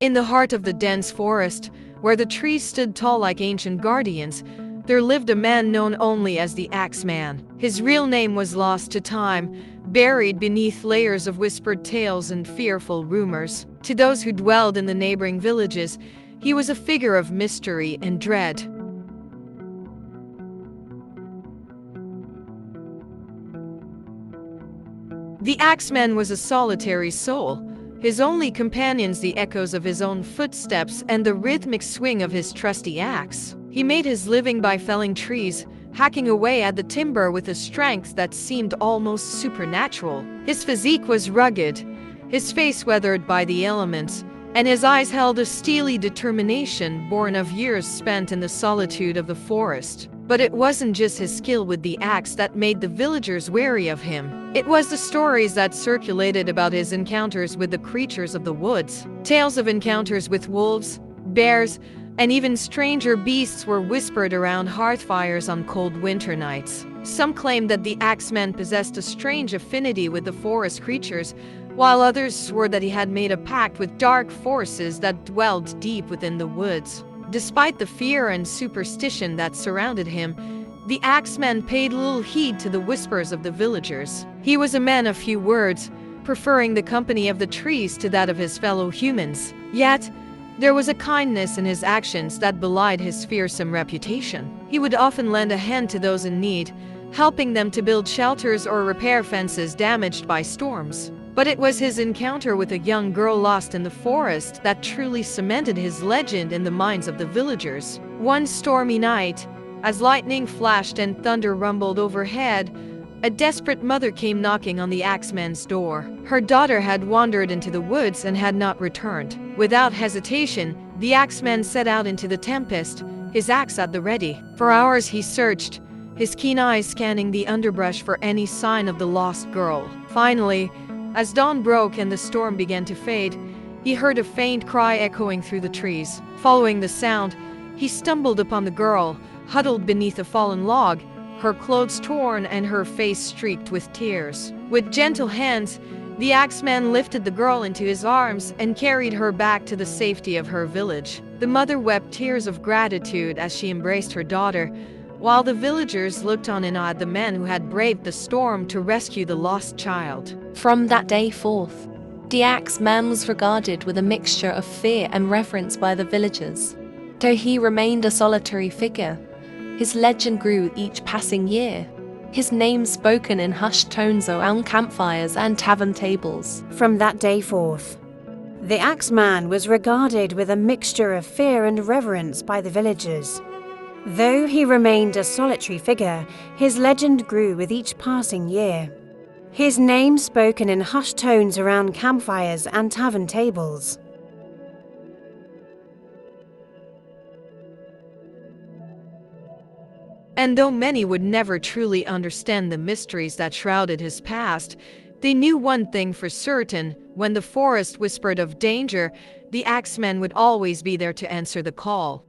In the heart of the dense forest, where the trees stood tall like ancient guardians, there lived a man known only as the Axeman. His real name was lost to time, buried beneath layers of whispered tales and fearful rumors. To those who dwelled in the neighboring villages, he was a figure of mystery and dread. The Axeman was a solitary soul, his only companions the echoes of his own footsteps and the rhythmic swing of his trusty axe. He made his living by felling trees, hacking away at the timber with a strength that seemed almost supernatural. His physique was rugged, his face weathered by the elements, and his eyes held a steely determination born of years spent in the solitude of the forest. But it wasn't just his skill with the axe that made the villagers wary of him. It was the stories that circulated about his encounters with the creatures of the woods. Tales of encounters with wolves, bears, and even stranger beasts were whispered around hearth fires on cold winter nights. Some claimed that the Axeman possessed a strange affinity with the forest creatures, while others swore that he had made a pact with dark forces that dwelled deep within the woods. Despite the fear and superstition that surrounded him, the Axeman paid little heed to the whispers of the villagers. He was a man of few words, preferring the company of the trees to that of his fellow humans. Yet, there was a kindness in his actions that belied his fearsome reputation. He would often lend a hand to those in need, helping them to build shelters or repair fences damaged by storms. But it was his encounter with a young girl lost in the forest that truly cemented his legend in the minds of the villagers. One stormy night, as lightning flashed and thunder rumbled overhead, a desperate mother came knocking on the Axeman's door. Her daughter had wandered into the woods and had not returned. Without hesitation, the Axeman set out into the tempest, his axe at the ready. For hours he searched, his keen eyes scanning the underbrush for any sign of the lost girl. Finally, as dawn broke and the storm began to fade, he heard a faint cry echoing through the trees. Following the sound, he stumbled upon the girl, huddled beneath a fallen log, her clothes torn and her face streaked with tears. With gentle hands, the Axeman lifted the girl into his arms and carried her back to the safety of her village. The mother wept tears of gratitude as she embraced her daughter, while the villagers looked on in awe at the man who had braved the storm to rescue the lost child. From that day forth, the Axeman was regarded with a mixture of fear and reverence by the villagers. Though he remained a solitary figure, his legend grew each passing year, his name spoken in hushed tones around campfires and tavern tables. From that day forth, the Axeman was regarded with a mixture of fear and reverence by the villagers. Though he remained a solitary figure, his legend grew with each passing year, his name spoken in hushed tones around campfires and tavern tables. And though many would never truly understand the mysteries that shrouded his past, they knew one thing for certain: when the forest whispered of danger, the Axeman would always be there to answer the call.